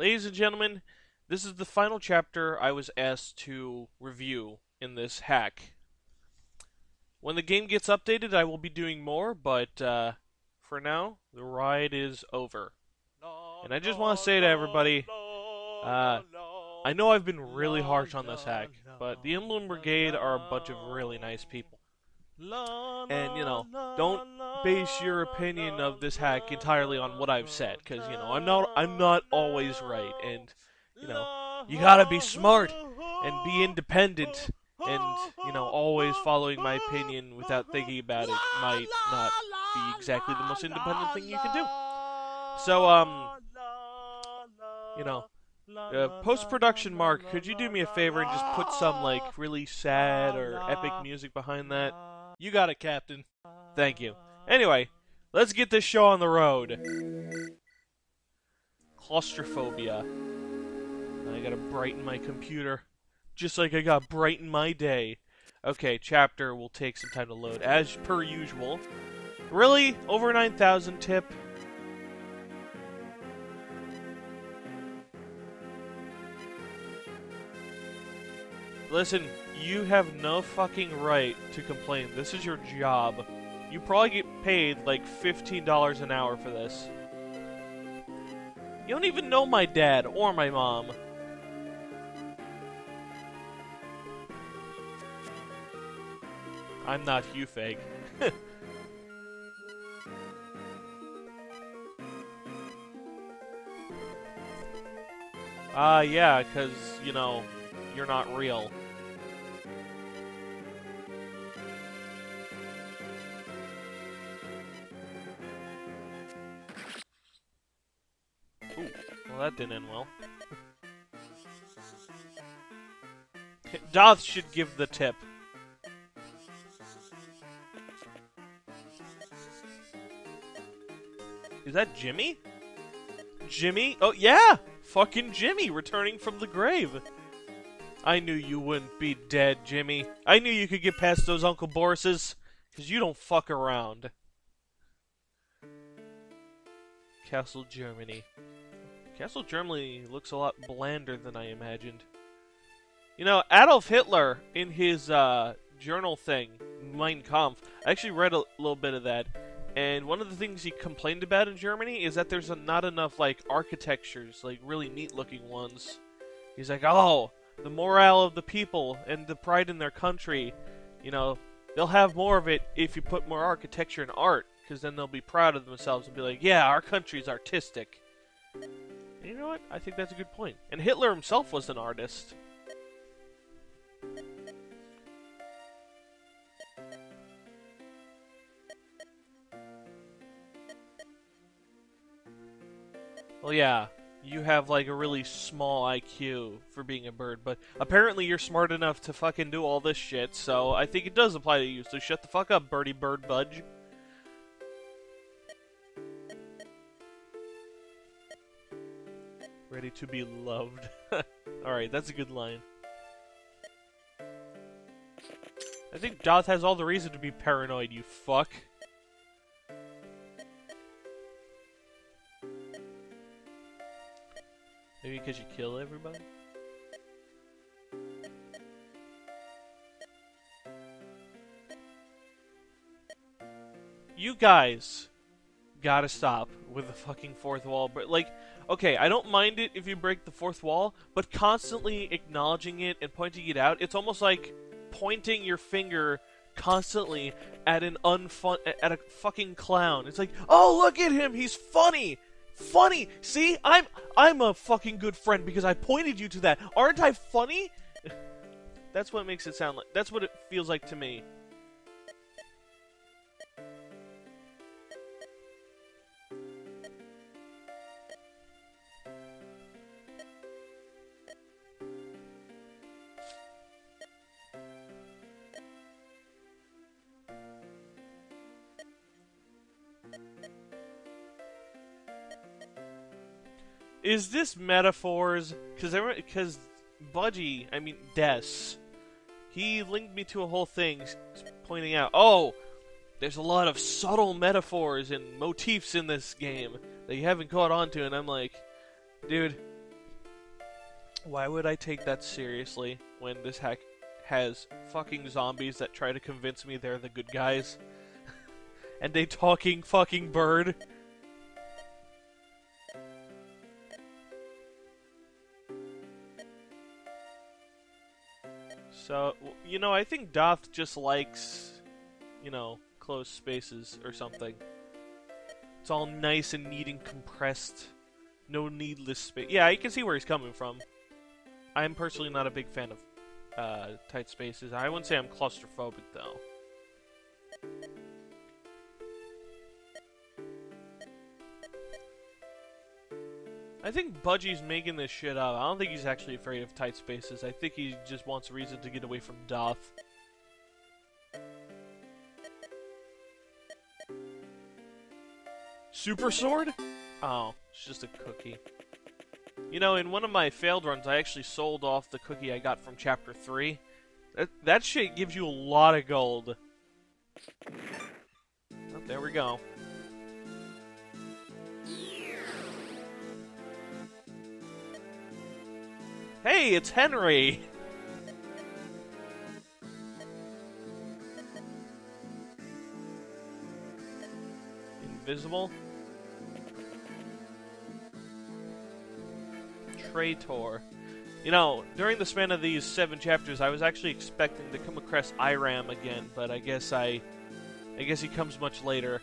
Ladies and gentlemen, this is the final chapter I was asked to review in this hack. When the game gets updated, I will be doing more, but for now, the ride is over. And I just want to say to everybody, I know I've been really harsh on this hack, but the Emblem Brigade are a bunch of really nice people. And, don't base your opinion of this hack entirely on what I've said, because, I'm not always right, and, you gotta be smart and be independent, and, always following my opinion without thinking about it might not be exactly the most independent thing you can do. So, post-production Mark, could you do me a favor and just put some, really sad or epic music behind that? You got it, Captain. Thank you. Anyway, let's get this show on the road. Claustrophobia. I gotta brighten my computer. Just like I got brighten my day. Okay, chapter will take some time to load, as per usual. Really? Over 9,000 tip? Listen, you have no fucking right to complain. This is your job. You probably get paid like $15 an hour for this. You don't even know my dad or my mom. I'm not Hugh Fake. Yeah, because, you're not real. Ooh, well that didn't end well. Doth should give the tip. Is that Jimmy? Jimmy? Oh, yeah! Fucking Jimmy, returning from the grave. I knew you wouldn't be dead, Jimmy. I knew you could get past those Uncle Borises, because you don't fuck around. Castle Germany. Castle Germany looks a lot blander than I imagined. Adolf Hitler, in his journal thing, Mein Kampf, I actually read a little bit of that. And one of the things he complained about in Germany is that there's not enough, architectures, really neat-looking ones. He's like, oh, the morale of the people and the pride in their country, they'll have more of it if you put more architecture and art, because then they'll be proud of themselves and be like, yeah, our country's artistic. And you know what? I think that's a good point. And Hitler himself was an artist. Well, yeah, you have, a really small IQ for being a bird, but apparently you're smart enough to fucking do all this shit, so I think it does apply to you, so shut the fuck up, birdie bird budge. Ready to be loved. Alright, that's a good line. I think Doth has all the reason to be paranoid, you fuck. Maybe because you kill everybody? You guys gotta stop with the fucking fourth wall. But, okay, I don't mind it if you break the fourth wall, but constantly acknowledging it and pointing it out, it's almost like pointing your finger constantly at at a fucking clown. It's like, oh, look at him, he's funny! Funny! See? I'm a fucking good friend because I pointed you to that. Aren't I funny? That's what makes it sound like. That's what it feels like to me. Is this metaphors? Because Budgie, Des, he linked me to a whole thing pointing out, oh, there's a lot of subtle metaphors and motifs in this game that you haven't caught on to, and I'm like, dude, Why would I take that seriously when this hack has fucking zombies that try to convince me they're the good guys? And a talking fucking bird? So, you know, I think Doth just likes, you know, closed spaces or something. It's all nice and neat and compressed. No needless space. Yeah, you can see where he's coming from. I'm personally not a big fan of tight spaces. I wouldn't say I'm claustrophobic, though. I think Budgie's making this shit up. I don't think he's actually afraid of tight spaces. I think he just wants a reason to get away from Doth. Super sword? Oh, it's just a cookie. You know, in one of my failed runs, I actually sold off the cookie I got from Chapter 3. That shit gives you a lot of gold. Oh, there we go. Hey, it's Henry! Invisible? Traitor. You know, during the span of these 7 chapters, I was actually expecting to come across Iram again, but I guess he comes much later.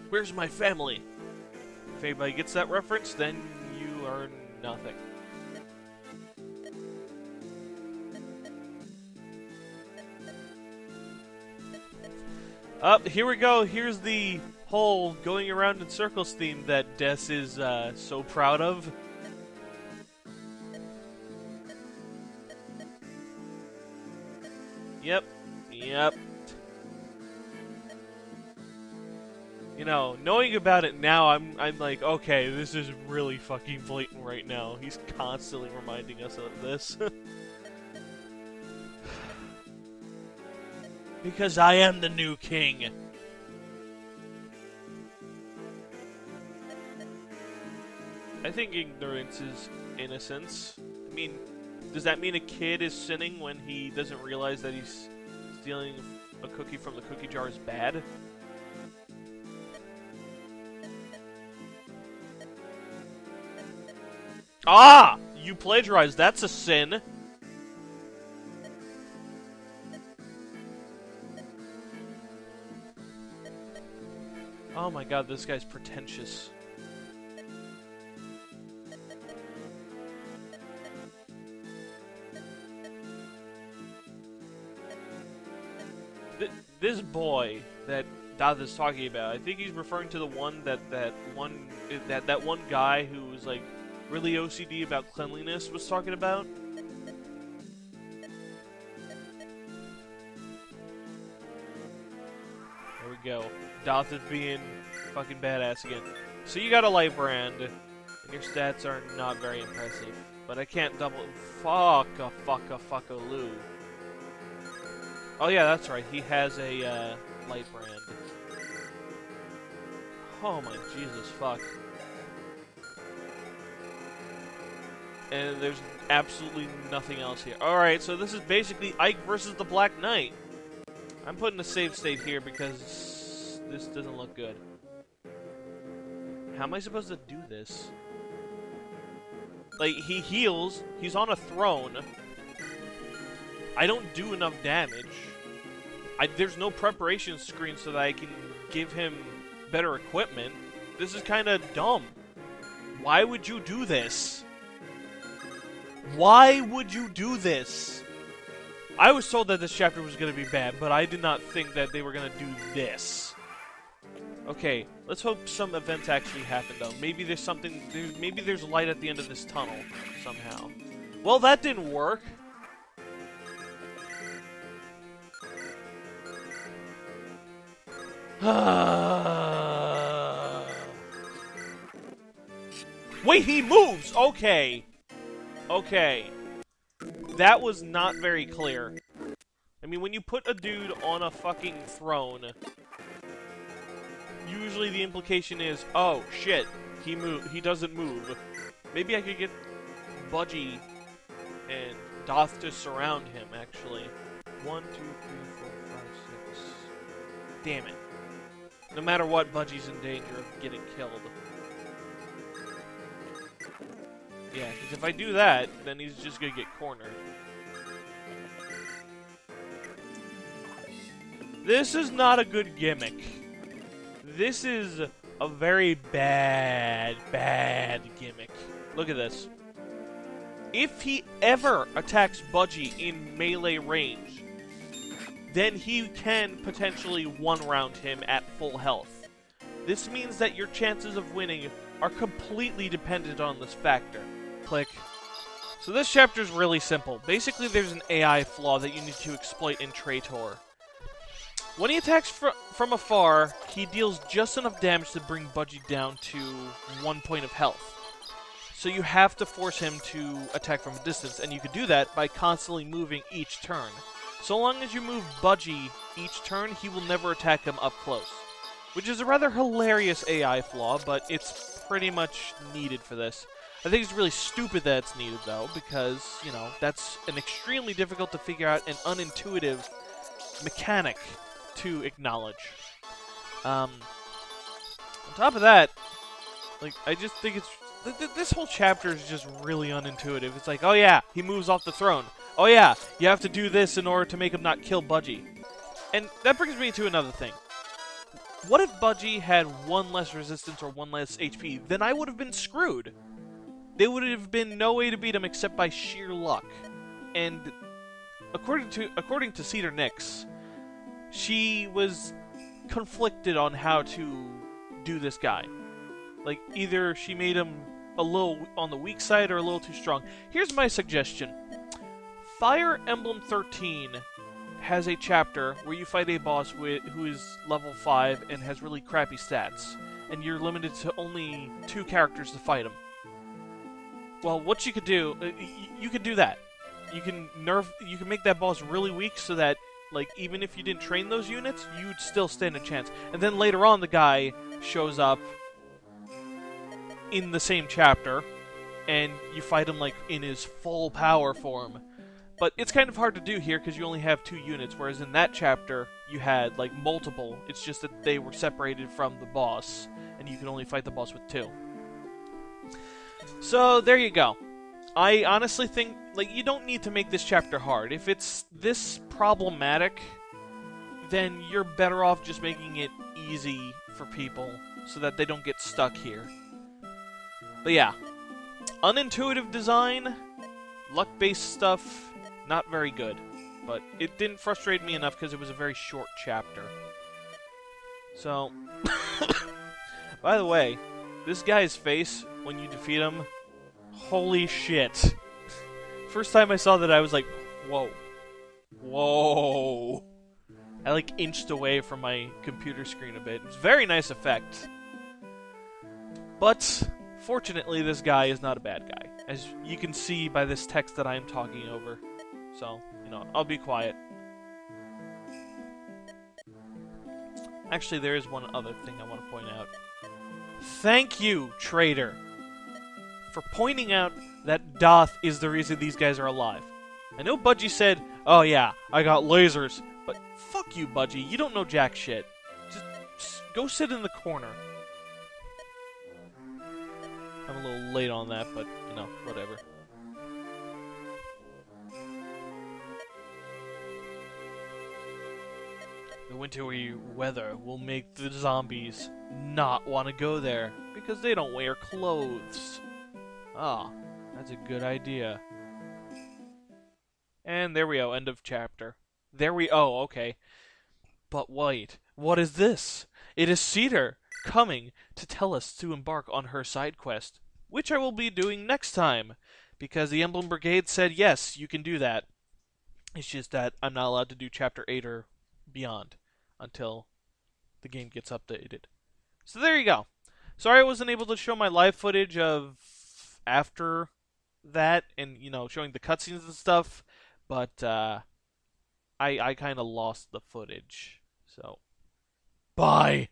Where's my family? If anybody gets that reference, then you earn nothing. Here we go. Here's the whole going around in circles theme that Des is so proud of. Yep. You know, knowing about it now, I'm like, okay, this is really fucking blatant right now. He's constantly reminding us of this. Because I am the new king. I think ignorance is innocence. I mean, does that mean a kid is sinning when he doesn't realize that he's stealing a cookie from the cookie jar is bad? Ah! You plagiarized. That's a sin. Oh my god, this guy's pretentious. This boy that Doth is talking about, I think he's referring to the one that one guy who was like really OCD about cleanliness was talking about. There we go. Doth is being fucking badass again. So you got a light brand, and your stats are not very impressive. But I can't double. Fuck-a-loo. Oh yeah, that's right. He has a light brand. Oh my Jesus, fuck. And there's absolutely nothing else here. Alright, so this is basically Ike versus the Black Knight. I'm putting a save state here because this doesn't look good. How am I supposed to do this? Like, he heals, he's on a throne. I don't do enough damage. There's no preparation screen so that I can give him better equipment. This is kind of dumb. Why would you do this? Why would you do this? I was told that this chapter was going to be bad, but I did not think that they were going to do this. Okay, let's hope some events actually happen, though. Maybe there's something... maybe there's light at the end of this tunnel, somehow. Well, that didn't work. Wait, he moves! Okay. Okay. That was not very clear. I mean, when you put a dude on a fucking throne, you usually the implication is, oh shit, he doesn't move. Maybe I could get Budgie and Doth to surround him, actually. 1, 2, 3, 4, 5, 6. Damn it. No matter what, Budgie's in danger of getting killed. Yeah, because if I do that, then he's just gonna get cornered. This is not a good gimmick. This is a very bad gimmick. Look at this. If he ever attacks Budgie in melee range, then he can potentially one-round him at full health. This means that your chances of winning are completely dependent on this factor. Click. So this chapter is really simple. Basically, there's an AI flaw that you need to exploit in Traitor. When he attacks from afar, he deals just enough damage to bring Budgie down to 1 point of health. So you have to force him to attack from a distance, and you can do that by constantly moving each turn. So long as you move Budgie each turn, he will never attack him up close. Which is a rather hilarious AI flaw, but it's pretty much needed for this. I think it's really stupid that it's needed, though, because, you know, that's an extremely difficult to figure out and unintuitive mechanic to acknowledge. On top of that, like, I just think it's... This whole chapter is just really unintuitive. It's like, oh yeah, he moves off the throne. Oh yeah, you have to do this in order to make him not kill Budgie. And that brings me to another thing. What if Budgie had 1 less resistance or 1 less HP? Then I would have been screwed. There would have been no way to beat him except by sheer luck. And according to Cedar Nix, she was conflicted on how to do this guy. Like, either she made him a little on the weak side or a little too strong. Here's my suggestion. Fire Emblem 13 has a chapter where you fight a boss who is level 5 and has really crappy stats. And you're limited to only 2 characters to fight him. Well, what you could do, you could do that. You can make that boss really weak so that, like, even if you didn't train those units, you'd still stand a chance. And then later on, the guy shows up in the same chapter, and you fight him, like, in his full power form. But it's kind of hard to do here because you only have 2 units, whereas in that chapter, you had, like, multiple. It's just that they were separated from the boss, and you can only fight the boss with 2. So, there you go. I honestly think, like, you don't need to make this chapter hard. If it's this problematic, then you're better off just making it easy for people so that they don't get stuck here. But yeah, unintuitive design, luck-based stuff, not very good. But it didn't frustrate me enough because it was a very short chapter. So, by the way, this guy's face, when you defeat him, holy shit. First time I saw that, I was like, whoa. Whoa. I, like, inched away from my computer screen a bit. It was a very nice effect. But fortunately, this guy is not a bad guy, as you can see by this text that I'm talking over. So, you know, I'll be quiet. Actually, there is one other thing I want to point out. Thank you, traitor, for pointing out that Doth is the reason these guys are alive. I know Budgie said, oh yeah, I got lasers, but fuck you, Budgie, you don't know jack shit. Just go sit in the corner. I'm a little late on that, but, you know, whatever. The wintry weather will make the zombies not want to go there, because they don't wear clothes. Ah, that's a good idea. And there we go, end of chapter. Oh, okay. But wait, what is this? It is Cedar coming to tell us to embark on her side quest, which I will be doing next time, because the Emblem Brigade said yes, you can do that. It's just that I'm not allowed to do Chapter 8 or beyond until the game gets updated. So there you go. Sorry I wasn't able to show my live footage of after that and, you know, showing the cutscenes and stuff, but I kind of lost the footage. So, bye!